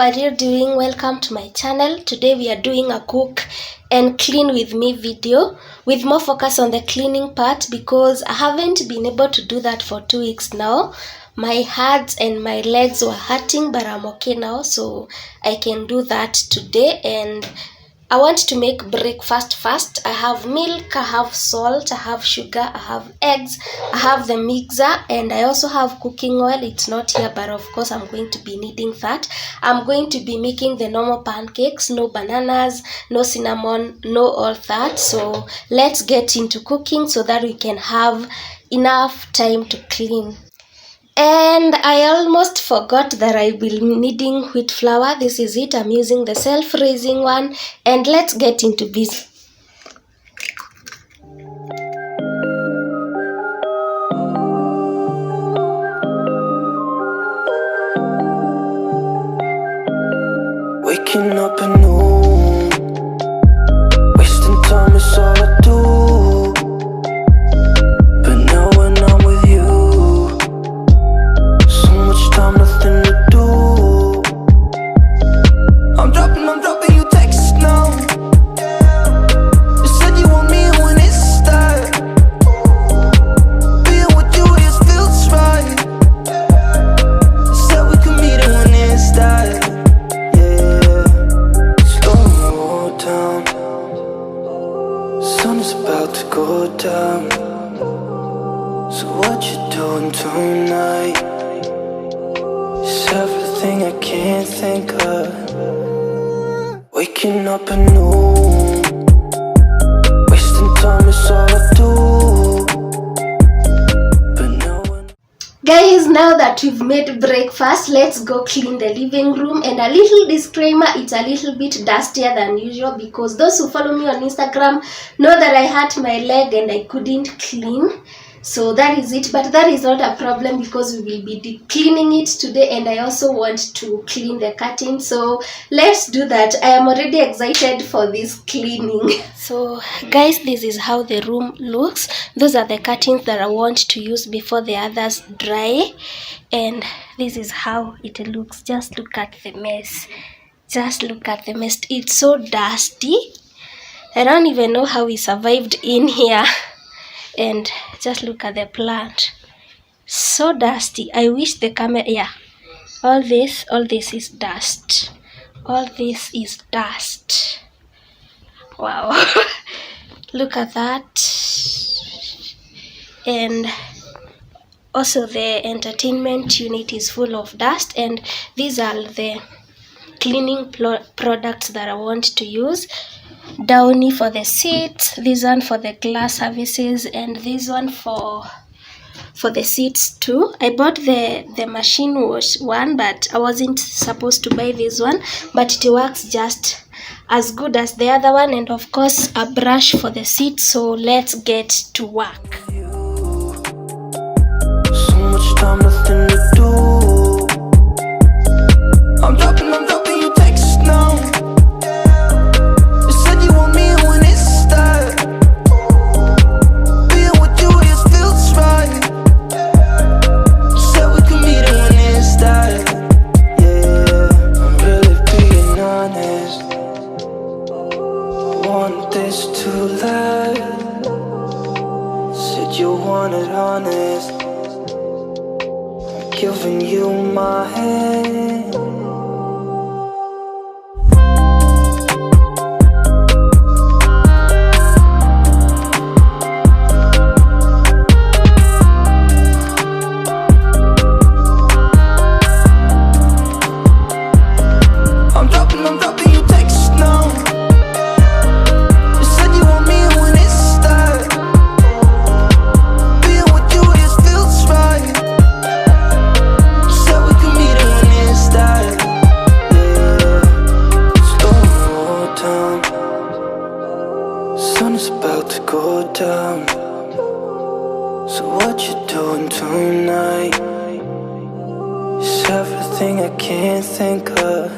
are you doing? Welcome to my channel. Today we are doing a cook and clean with me video with more focus on the cleaning part because I haven't been able to do that for 2 weeks now. My hands and my legs were hurting, but I'm okay now, so I can do that today. And I want to make breakfast first. I have milk, I have salt, I have sugar, I have eggs, I have the mixer, and I also have cooking oil. It's not here, but of course I'm going to be needing that. I'm going to be making the normal pancakes, no bananas, no cinnamon, no all that. So let's get into cooking so that we can have enough time to clean. And I almost forgot that I will be needing wheat flour. This is it. I'm using the self-raising one. And let's get into business. Waking up anew, wasting time is all I do. But now when I'm with you, so much time, nothing to do. I'm dropping you texts now. You said you want me when it starts. Being with you just feels right. You said we could meet it when it starts. Slow down, sun is about to go down. So what you doing tonight? It's everything I can't think of. Waking up anew, wasting time is all I do. But now Guys, now that we've made breakfast, let's go clean the living room. And a little disclaimer, it's a little bit dustier than usual because those who follow me on Instagram know that I hurt my leg and I couldn't clean. So that is it, but that is not a problem because we will be deep cleaning it today, and I also want to clean the curtain. So let's do that. I am already excited for this cleaning. So guys, this is how the room looks. Those are the curtains that I want to use before the others dry, and this is how it looks. Just look at the mess. Just look at the mess. It's so dusty. I don't even know how we survived in here. And just look at the plant, so dusty. I wish the camera, yeah, all this is dust. All this is dust. Wow. Look at that. And also the entertainment unit is full of dust, and these are the cleaning products that I want to use. Downy for the seats, this one for the glass surfaces, and this one for the seats too. I bought the machine wash one, but I wasn't supposed to buy this one, but it works just as good as the other one. And of course a brush for the seats. So let's get to work. so much time, nothing to do. I'm dropping you texts now. You said you want me when it starts. Being with you just feels right. You said we could meet it when it starts. Yeah, I'm really being honest. I want this to last. Said you want it honest. I'm giving you my hand. I'm dropping you texts now. You said you want me when it starts. Being with you just feels right. You said we could meet it when it starts. Yeah, slow down, sun is about to go down. So what you doing tonight? It's everything I can't think of.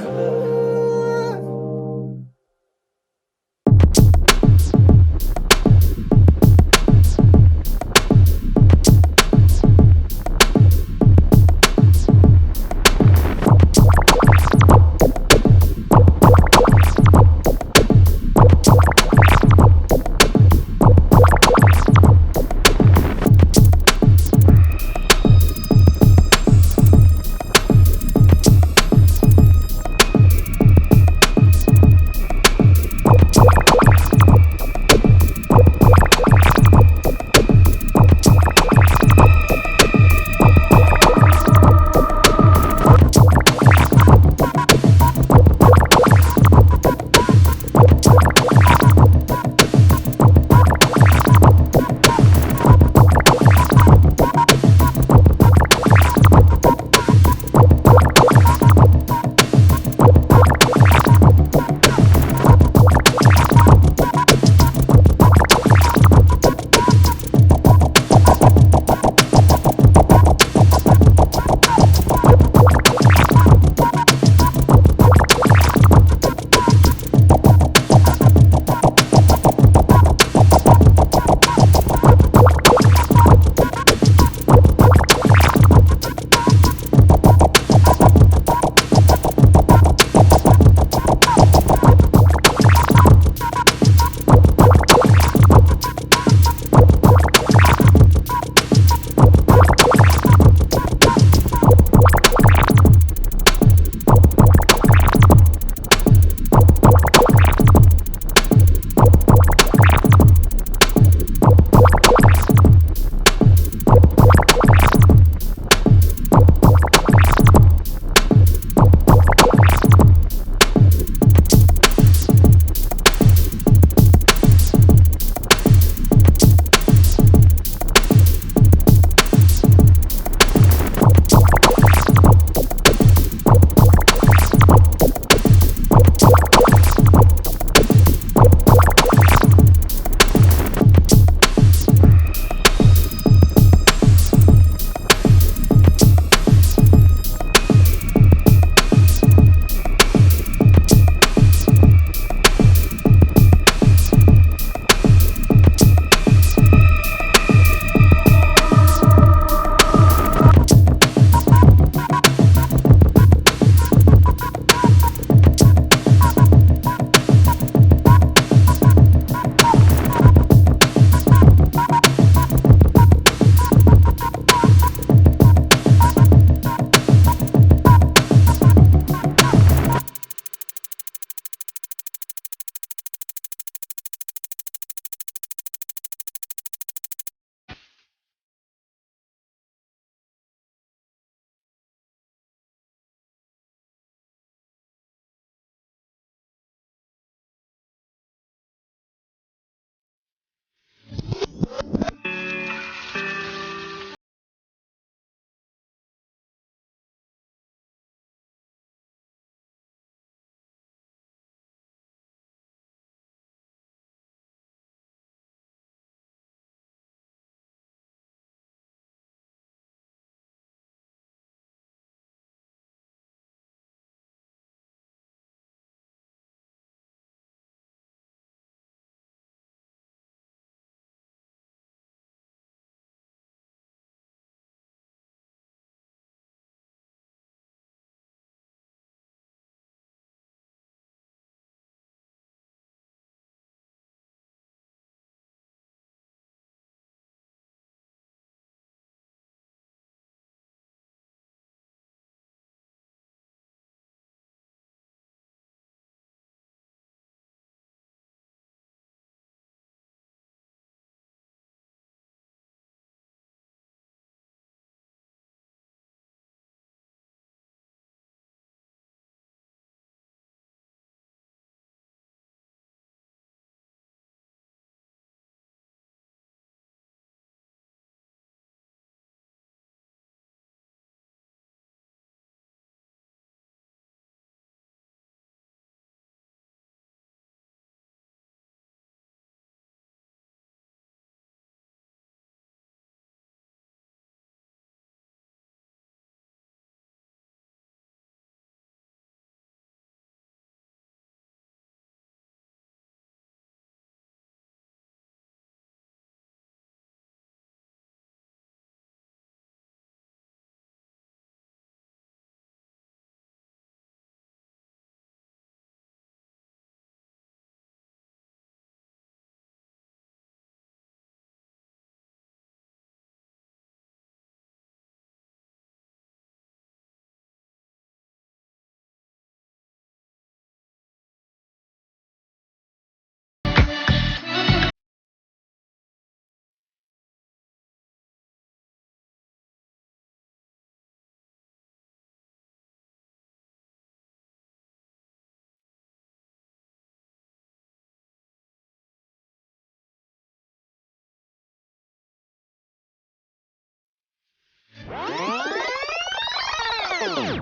Waking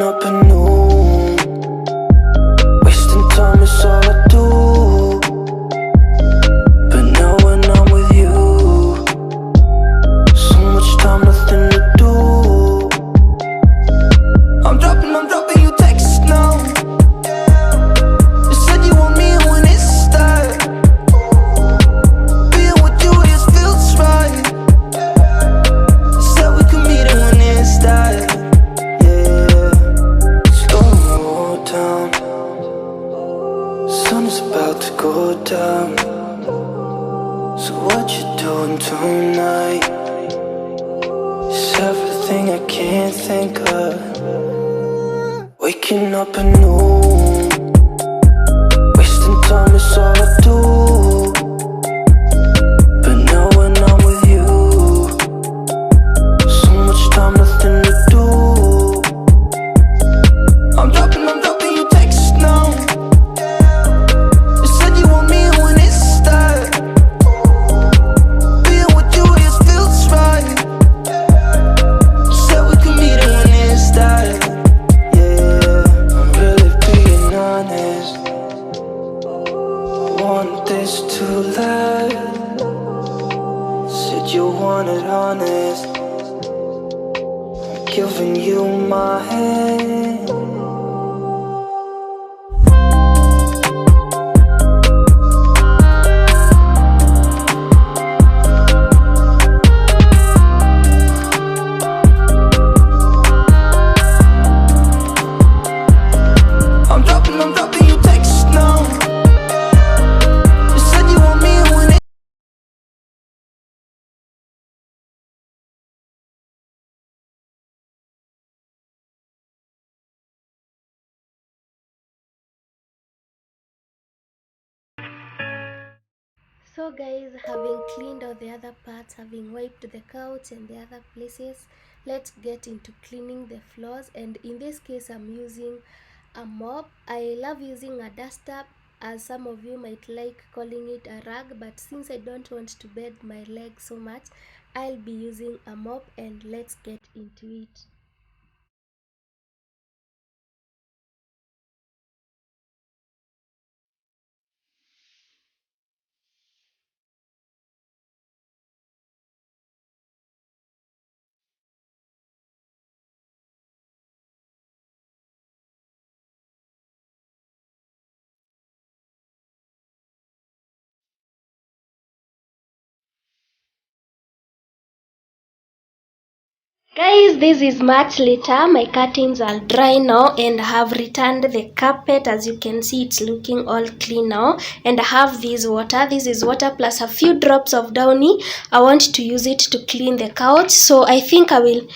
up anew, wasting time is all I do. But now when I'm with you, so much time, nothing to do. I'm dropping you texts now. You said you want me when it starts. Being with you just feels right. You said we could meet it when it starts. Down. Sun is about to go down. So what you doing tonight? It's everything I can't think of. Waking up anew, wasting time is all I do. But now when I'm with you, so much time, nothing to do. I'm dropping you texts now. You said you want me when it starts. Being with you just feels right. You said we could meet it when it starts. Yeah, I'm really being honest. I want this to last. Said you want it honest. I'm giving you my hand. I'm dropping you texts now. You said you want me when it. So guys, having cleaned all the other parts, having wiped the couch and the other places, let's get into cleaning the floors. And in this case, I'm using a mop. I love using a duster, as some of you might like calling it a rag, but since I don't want to bend my leg so much, I'll be using a mop, and let's get into it. Guys, this is much later. My curtains are dry now, and I have returned the carpet. As you can see, it's looking all clean now. And I have this water. This is water plus a few drops of Downy. I want to use it to clean the couch, so I think I will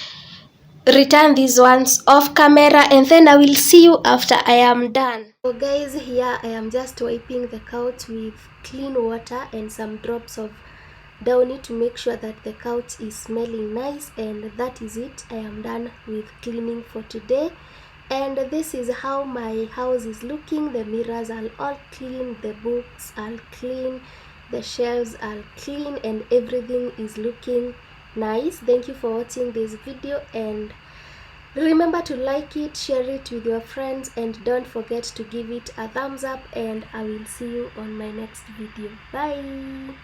return these ones off camera, and then I will see you after I am done. So guys, here I am just wiping the couch with clean water and some drops of Downy to make sure that the couch is smelling nice. And that is it. I am done with cleaning for today, and this is how my house is looking. The mirrors are all clean, the books are clean, the shelves are clean, and everything is looking nice. Thank you for watching this video, and remember to like it, share it with your friends, and don't forget to give it a thumbs up. And I will see you on my next video. Bye.